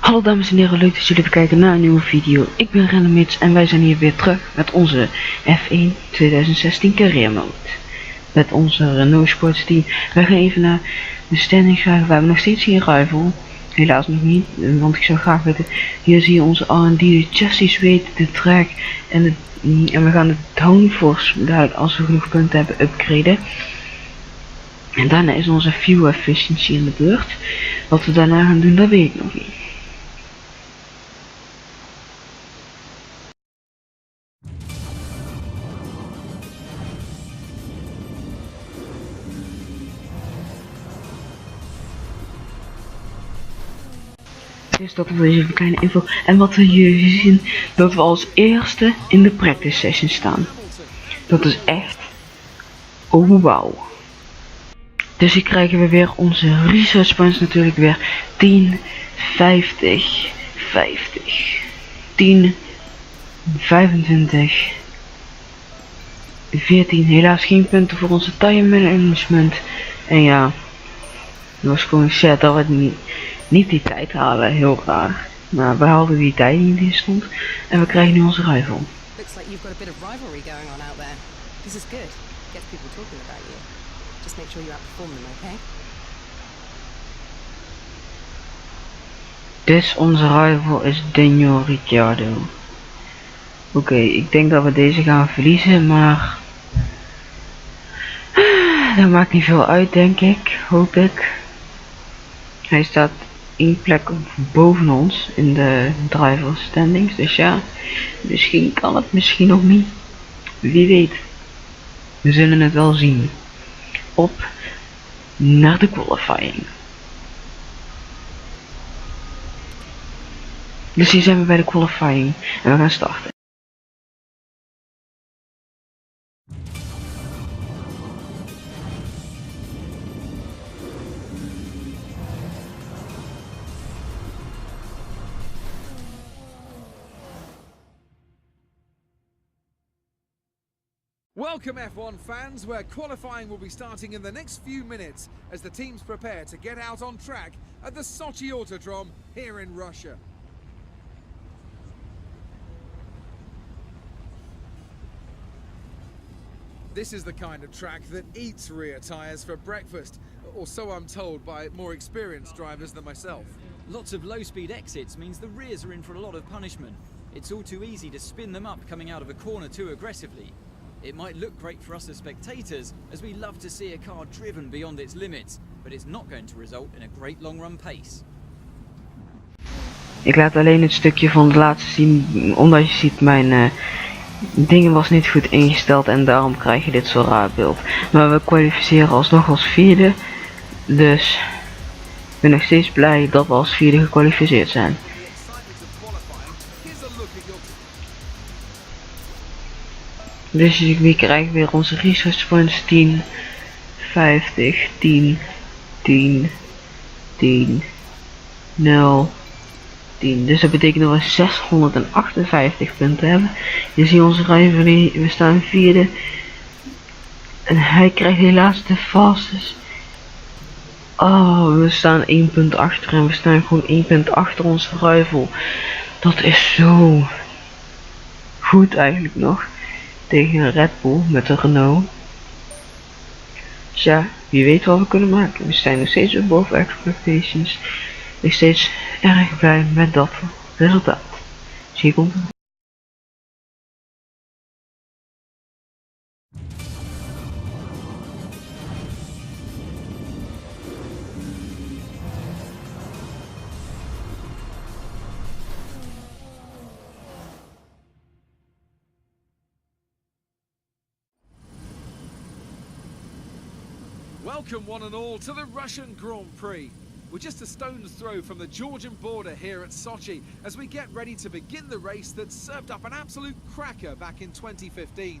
Hallo dames en heren, leuk dat jullie weer kijken naar een nieuwe video. Ik ben Rennemits en wij zijn hier weer terug met onze F1 2016 Career Mode. Met onze Renault Sports team. Wij gaan even naar de standings vragen. We hebben nog steeds geen rival. Helaas nog niet, want ik zou graag weten. Hier zie je onze R&D, de chassis weight, de track en we gaan de downforce daar, als we genoeg punten hebben, upgraden. En daarna is onze fuel efficiency in de beurt. Wat we daarna gaan doen, dat weet ik nog niet. Dus dat was even een kleine info. En wat we hier zien, dat we als eerste in de practice session staan. Dat is echt, oh wauw. Dus hier krijgen we weer onze research points natuurlijk weer 10, 50, 50, 10, 25, 14. Helaas geen punten voor onze time management. En ja, dat was gewoon shit dat we niet die tijd halen, heel raar. Maar we haalden die tijd niet die stond en we krijgen nu onze rival. Looks like you've got a bit of rivalry going on out there. This is good. Gets people talking about you. Just make sure you outperform them, okay? Dus onze rival is Daniel Ricciardo. Oké, ik denk dat we deze gaan verliezen, maar dat maakt niet veel uit, denk ik, hoop ik. Hij staat 1 plek boven ons in de driver standings, dus ja, misschien kan het, misschien nog niet. Wie weet. We zullen het wel zien. Op naar de qualifying. Dus hier zijn we bij de qualifying en we gaan starten. Welcome F1 fans, where qualifying will be starting in the next few minutes as the teams prepare to get out on track at the Sochi Autodrome here in Russia. This is the kind of track that eats rear tyres for breakfast, or so I'm told by more experienced drivers than myself. Lots of low-speed exits means the rears are in for a lot of punishment. It's all too easy to spin them up coming out of a corner too aggressively. It might look great for us as spectators, as we love to see a car driven beyond its limits, but it's not going to result in a great long-run pace. Ik laat alleen het stukje van de laatste zien, omdat je ziet mijn dingen was niet goed ingesteld en daarom krijg je dit zo raar beeld. Maar we kwalificeren alsnog als vierde, dus ik ben nog steeds blij dat we als vierde gekwalificeerd zijn. Dus we krijgen weer onze research points 10, 50, 10, 10, 10, 0, 10. Dus dat betekent dat we 658 punten hebben. Je ziet onze rivalry, we staan vierde. En hij krijgt helaas de fastest. Oh, we staan 1 punt achter en we staan gewoon 1 punt achter onze rival. Dat is zo goed eigenlijk nog. Tegen Red Bull met de Renault. Dus ja, wie weet wat we kunnen maken. We zijn nog steeds above expectations. Ik ben steeds erg blij met dat resultaat. Dus hier komt het. Welcome one and all to the Russian Grand Prix. We're just a stone's throw from the Georgian border here at Sochi as we get ready to begin the race that served up an absolute cracker back in 2015.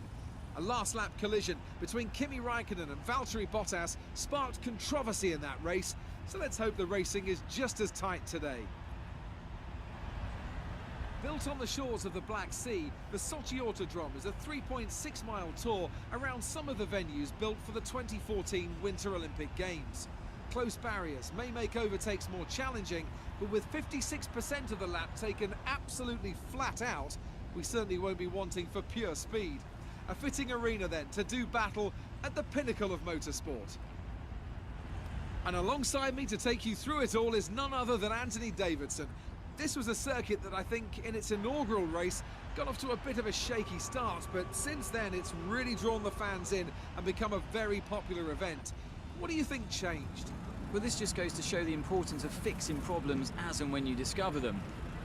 A last lap collision between Kimi Raikkonen and Valtteri Bottas sparked controversy in that race, so let's hope the racing is just as tight today. Built on the shores of the Black Sea, the Sochi Autodrome is a 3.6-mile tour around some of the venues built for the 2014 Winter Olympic Games. close barriers may make overtakes more challenging, but with 56% of the lap taken absolutely flat out, we certainly won't be wanting for pure speed. A fitting arena then to do battle at the pinnacle of motorsport. And alongside me to take you through it all is none other than Anthony Davidson. This was a circuit that I think in its inaugural race got off to a bit of a shaky start, but since then it's really drawn the fans in and become a very popular event. What do you think changed? Well, this just goes to show the importance of fixing problems as and when you discover them.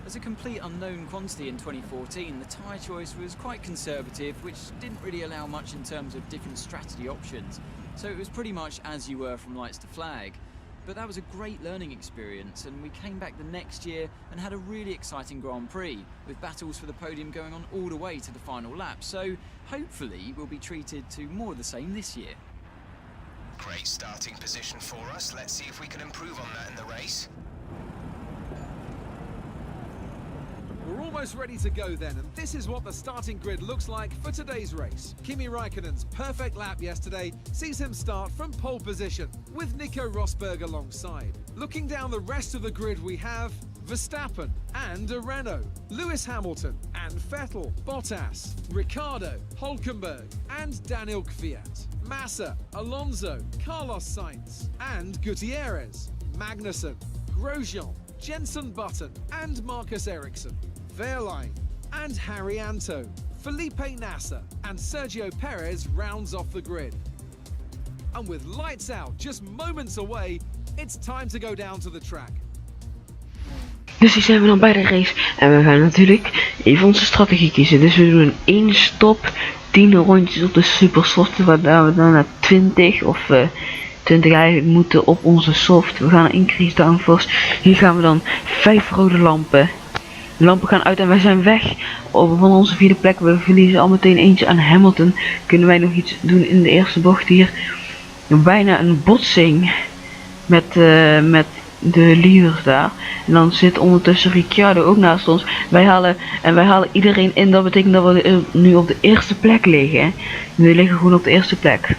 As a complete unknown quantity in 2014, the tyre choice was quite conservative, which didn't really allow much in terms of different strategy options. So it was pretty much as you were from lights to flag. But that was a great learning experience, and we came back the next year and had a really exciting Grand Prix, with battles for the podium going on all the way to the final lap. So hopefully we'll be treated to more of the same this year. Great starting position for us. Let's see if we can improve on that in the race. We're almost ready to go then, and this is what the starting grid looks like for today's race. Kimi Raikkonen's perfect lap yesterday sees him start from pole position, with Nico Rosberg alongside. Looking down the rest of the grid, we have Verstappen and a Renault, Lewis Hamilton and Vettel, Bottas, Ricciardo, Hülkenberg and Daniel Kvyat, Massa, Alonso, Carlos Sainz and Gutierrez, Magnussen, Grosjean, Jenson Button and Marcus Ericsson, Wehrlein and Haryanto, Felipe Nasser and Sergio Perez rounds off the grid. And with lights out just moments away, it's time to go down to the track. Dus die zijn we dan bij de race en we gaan natuurlijk even onze strategie kiezen. Dus we doen 1 stop, 10 rondjes op de supersoft, waar we dan naar 20 of 20 eigenlijk moeten op onze soft. We gaan naar increase downforce. Hier gaan we dan 5 rode lampen. De lampen gaan uit en wij zijn weg van onze vierde plek. We verliezen al meteen eentje aan Hamilton. Kunnen wij nog iets doen in de eerste bocht hier? Bijna een botsing met de leaders daar. En dan zit ondertussen Ricciardo ook naast ons. Wij halen iedereen in. Dat betekent dat we nu op de eerste plek liggen. We liggen gewoon op de eerste plek.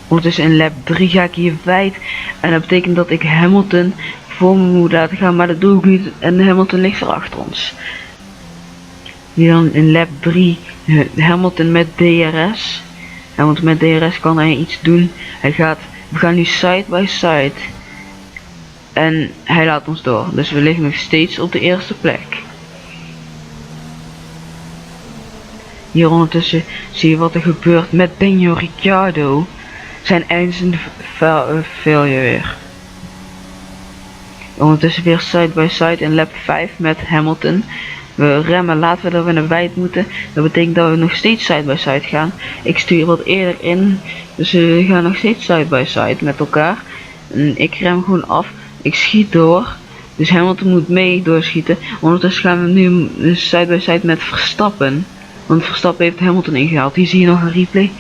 Ondertussen in lap 3 ga ik hier wijd. En dat betekent dat ik Hamilton voor me moet laten gaan. Maar dat doe ik niet. En Hamilton ligt er achter ons. Hier dan in lap 3 Hamilton met DRS. Hamilton met DRS kan hij iets doen. We gaan nu side by side. En hij laat ons door. Dus we liggen nog steeds op de eerste plek. Hier ondertussen zie je wat er gebeurt met Daniel Ricciardo. Zijn eindende failure weer. Ondertussen weer side by side in lap 5 met Hamilton. We remmen laten we dat we naar wijd moeten. Dat betekent dat we nog steeds side by side gaan. Ik stuur wat eerder in. Dus we gaan nog steeds side by side met elkaar. En ik rem gewoon af. Ik schiet door. Dus Hamilton moet mee doorschieten. Ondertussen gaan we nu side by side met Verstappen. Want Verstappen heeft Hamilton ingehaald. Hier zie je nog een replay.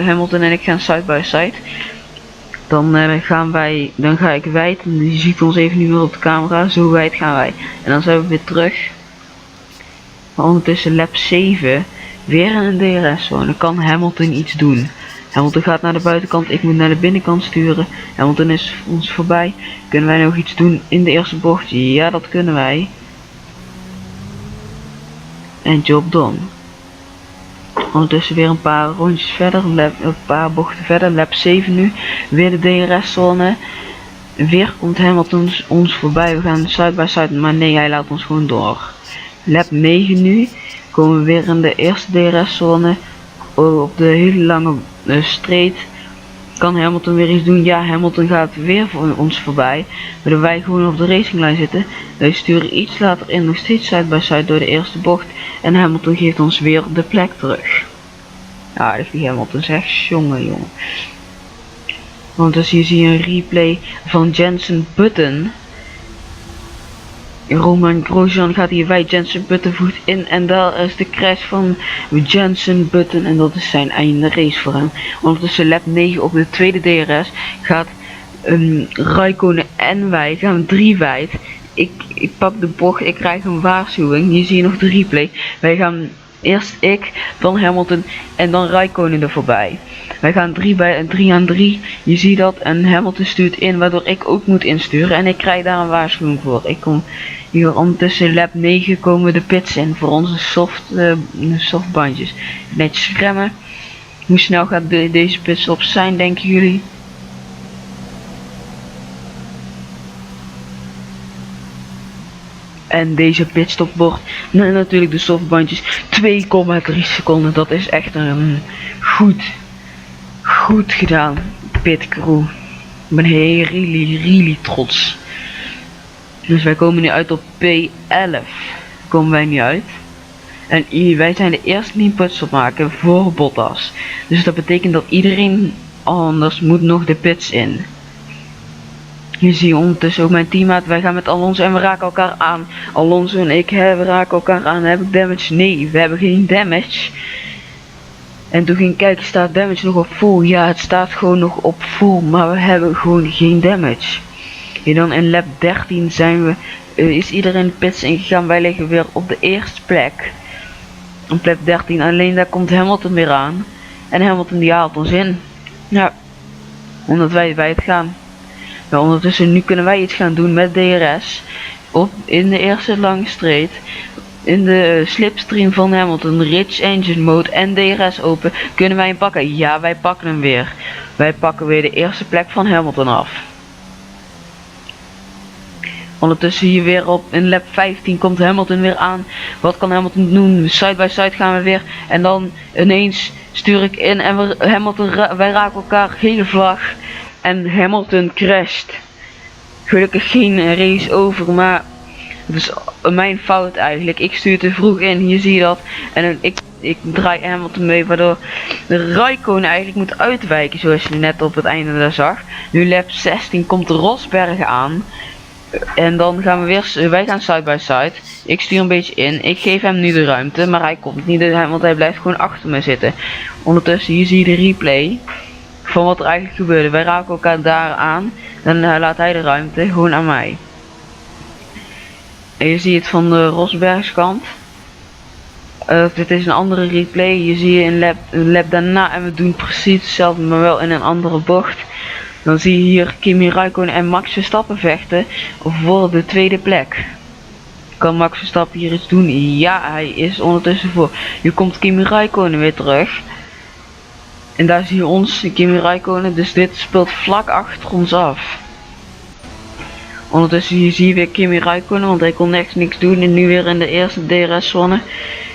Hamilton en ik gaan side by side. Dan ga ik wijd. En je ziet ons even niet meer op de camera. Zo wijd gaan wij. En dan zijn we weer terug. Maar ondertussen lap 7. Weer in een DRS zone. Dan kan Hamilton iets doen. Hamilton gaat naar de buitenkant. Ik moet naar de binnenkant sturen. Hamilton is ons voorbij. Kunnen wij nog iets doen in de eerste bocht? Ja, dat kunnen wij. En job done. Ondertussen weer een paar rondjes verder. Een paar bochten verder. Lap 7 nu. Weer de DRS zone. Weer komt Hamilton ons voorbij. We gaan side by side. Maar nee, hij laat ons gewoon door. Lap 9 nu. Komen we weer in de eerste DRS zone. Op de hele lange straight. Kan Hamilton weer iets doen? Ja, Hamilton gaat weer voor ons voorbij. Waardoor wij gewoon op de racinglijn zitten. Wij sturen iets later in, nog steeds side by side door de eerste bocht. En Hamilton geeft ons weer de plek terug. Ja, dat die Hamilton zegt, jongen. Want dus hier zie je een replay van Jenson Button. Roman Grosjean gaat hier bij Jenson Button voet in en daar is de crash van Jenson Button en dat is zijn einde race voor hem. Ondertussen lap 9 op de tweede DRS gaat Raikkonen en wij gaan 3 wijd. Ik pak de bocht, ik krijg een waarschuwing, hier zie je nog de replay. Wij gaan Eerst ik, dan Hamilton en dan Räikkönen er voorbij. Wij gaan 3 aan 3. Je ziet dat en Hamilton stuurt in, waardoor ik ook moet insturen. En ik krijg daar een waarschuwing voor. Ik kom hier ondertussen lap 9 komen de pits in voor onze softbandjes. Netjes remmen. Hoe snel gaat deze pitstop zijn, denken jullie? En deze pitstop wordt natuurlijk de softbandjes 2,3 seconden. Dat is echt een goed gedaan, pitcrew. Ik ben really trots. Dus wij komen nu uit op P11. Komen wij nu uit. En wij zijn de eerste die een pitstop maken voor Bottas. Dus dat betekent dat iedereen anders moet nog de pits in. Je ziet ondertussen ook mijn teammaat. Wij gaan met Alonso en we raken elkaar aan. Alonso en ik, we raken elkaar aan. Heb ik damage? Nee, we hebben geen damage. En toen ging ik kijken, staat damage nog op full? Ja, het staat gewoon nog op full, maar we hebben gewoon geen damage. En dan in lap 13 zijn we, is iedereen de pits ingegaan. Wij liggen weer op de eerste plek. Op lap 13, alleen daar komt Hamilton weer aan. En Hamilton die haalt ons in. Ja, omdat wij het gaan. Nou, ondertussen nu kunnen wij iets gaan doen met DRS. In de eerste lange straight. In de slipstream van Hamilton, Rich Engine Mode en DRS open. Kunnen wij hem pakken? Ja, wij pakken hem weer. Wij pakken weer de eerste plek van Hamilton af. Ondertussen hier weer in lap 15 komt Hamilton weer aan. Wat kan Hamilton doen? Side by side gaan we weer. En dan ineens stuur ik in en wij raken elkaar, gele vlag. En Hamilton crasht. Gelukkig geen race over, maar het is mijn fout eigenlijk. Ik stuur te vroeg in, hier zie je dat. En ik draai Hamilton mee, waardoor de Räikkönen eigenlijk moet uitwijken, zoals je net op het einde daar zag. Nu lap 16 komt Rosberg aan. En dan gaan wij gaan side by side. Ik stuur een beetje in. Ik geef hem nu de ruimte, maar hij komt niet, want hij blijft gewoon achter me zitten. Ondertussen, hier zie je de replay van wat er eigenlijk gebeurde. Wij raken elkaar daar aan. Dan laat hij de ruimte gewoon aan mij. En je ziet het van de Rosbergs kant. Dit is een andere replay. Je ziet een lap daarna en we doen precies hetzelfde, maar wel in een andere bocht. Dan zie je hier Kimi Räikkönen en Max Verstappen vechten voor de tweede plek. Kan Max Verstappen hier iets doen? Ja, hij is ondertussen voor. Hier komt Kimi Räikkönen weer terug. En daar zie je ons, Kimi Räikkönen, dus dit speelt vlak achter ons af. Ondertussen hier zie je weer Kimi Räikkönen, want hij kon echt niks doen. En nu weer in de eerste DRS-zone.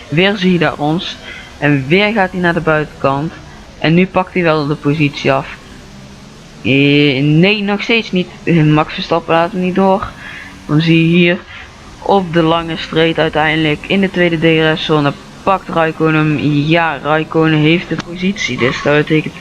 Weer zie je daar ons. En weer gaat hij naar de buitenkant. En nu pakt hij wel de positie af. Nee, nog steeds niet. Max Verstappen laat hem niet door. Dan zie je hier op de lange straight uiteindelijk in de tweede DRS-zone. Pakt Räikkönen hem. Ja, Räikkönen heeft de positie. Dus dat betekent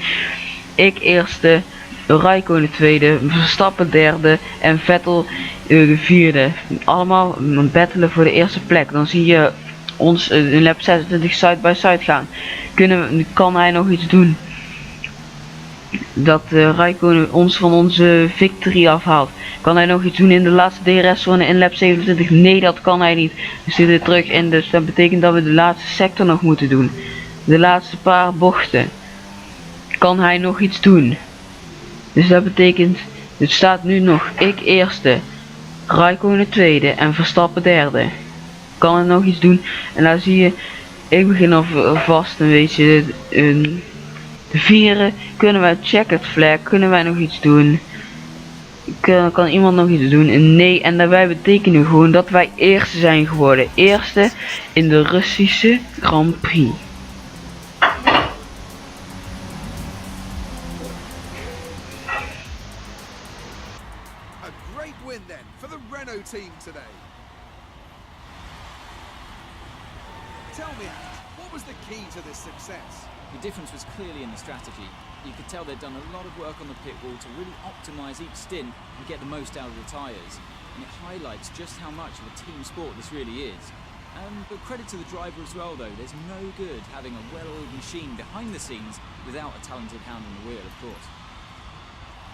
ik eerste, Räikkönen tweede, Verstappen derde en Vettel de vierde. Allemaal battelen voor de eerste plek. Dan zie je ons in lap 26 side by side gaan. Kan hij nog iets doen? Dat Räikkönen ons van onze victory afhaalt. Kan hij nog iets doen in de laatste DRS-zone in lap 27? Nee, dat kan hij niet. We zitten er terug in, dus dat betekent dat we de laatste sector nog moeten doen. De laatste paar bochten. Kan hij nog iets doen? Dus dat betekent, het staat nu nog ik eerste, Räikkönen tweede en Verstappen derde. Kan hij nog iets doen? En daar zie je, ik begin alvast een beetje te vieren. Kunnen wij checkered flag? Kunnen wij nog iets doen? Kan iemand nog iets doen? Nee, en daarbij betekenen gewoon dat wij eerste zijn geworden. Eerste in de Russische Grand Prix. A great win then for the Renault team today. Tell me, what was the key to this success? The difference was clearly in the strategy. You could tell they'd done a lot of work on the pit wall to really optimise each stint and get the most out of the tyres. And it highlights just how much of a team sport this really is. But credit to the driver as well though, there's no good having a well-oiled machine behind the scenes without a talented hand on the wheel, of course.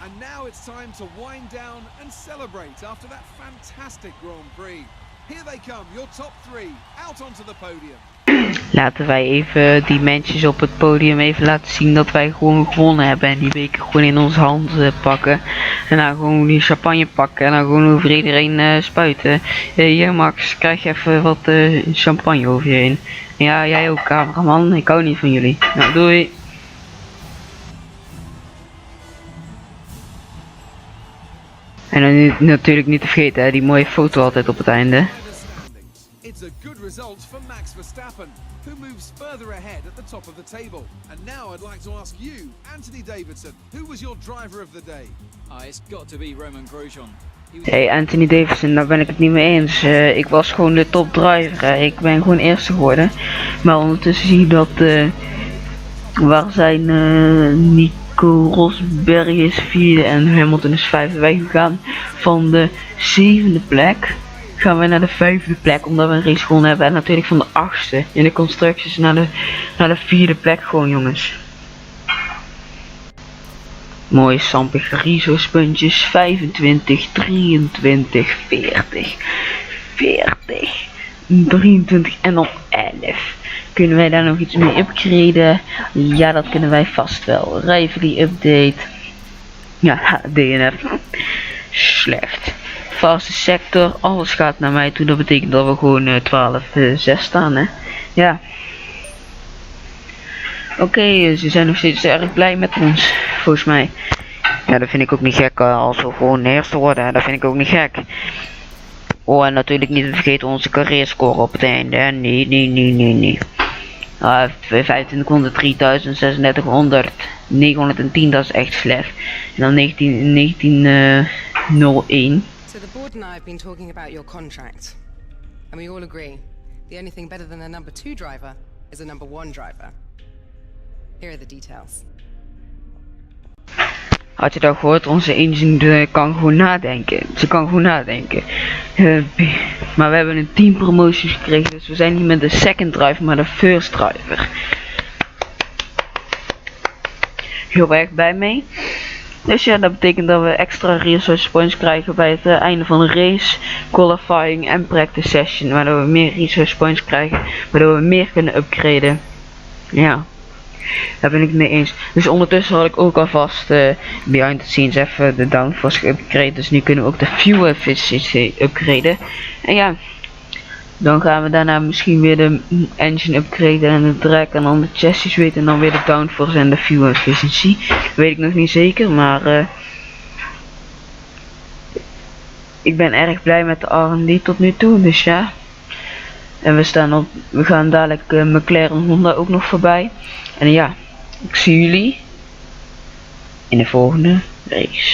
And now it's time to wind down and celebrate after that fantastic Grand Prix. Here they come, your top three, out onto the podium. Laten wij even die mensen op het podium even laten zien dat wij gewoon gewonnen hebben. En die beker gewoon in onze hand pakken. En dan gewoon die champagne pakken en dan gewoon over iedereen spuiten. Hier Max, krijg je even wat champagne over je heen. Ja, jij ook cameraman, ik hou niet van jullie. Nou, doei. En dan natuurlijk niet te vergeten, hè, die mooie foto altijd op het einde. It's a good result for Max Verstappen, who moves further ahead at the top of the table. And now I'd like to ask you, Anthony Davidson, who was your driver of the day? It's got to be Roman Grosjean. Hey Anthony Davidson, daar ben ik het niet mee eens. Ik was gewoon de top driver. Ik ben gewoon eerste geworden. Maar ondertussen zie je dat waar zijn Nico Rosberg is vierde en Hamilton is vijfde. Wij gaan van de zevende plek gaan wij naar de vijfde plek, omdat we een race gewonnen hebben. En natuurlijk van de achtste in de constructies naar de vierde plek gewoon, jongens. Mooie sampige Riso spuntjes. 25, 23, 40, 40, 23 en dan 11. Kunnen wij daar nog iets mee upgraden? Ja, dat kunnen wij vast wel. Rivalry update. Ja, DNF. Slecht. Vaste sector, alles gaat naar mij toe. Dat betekent dat we gewoon 12-6 staan, hè. Ja. Oké, ze zijn nog steeds erg blij met ons, volgens mij. Ja, dat vind ik ook niet gek als we gewoon eerste worden. Dat vind ik ook niet gek. Oh, en natuurlijk niet te vergeten onze carrière score op het einde. Hè. Nee. 2500, 3000, 3600, 910, dat is echt slecht. En dan 1901. So the board and I have been talking about your contract. And we all agree, the only thing better than a number 2 driver is a number 1 driver. Here are the details. Had je dat gehoord? Onze engine kan gewoon nadenken. Ze kan gewoon nadenken. Maar we hebben een team promotie gekregen. Dus we zijn niet meer de second driver, maar de first driver. Heel erg blij mee. Dus ja, dat betekent dat we extra resource points krijgen bij het einde van de race, qualifying en practice session. Waardoor we meer resource points krijgen. Waardoor we meer kunnen upgraden. Ja. Daar ben ik het mee eens. Dus ondertussen had ik ook alvast behind the scenes even de downforce geupgrade. Dus nu kunnen we ook de fuel efficiency upgraden. En ja, dan gaan we daarna misschien weer de engine upgraden en de drag en dan de chassis weten. En dan weer de downforce en de fuel efficiency. Dat weet ik nog niet zeker, maar ik ben erg blij met de R&D tot nu toe. Dus ja. En we gaan dadelijk McLaren Honda ook nog voorbij. En ja, ik zie jullie in de volgende race.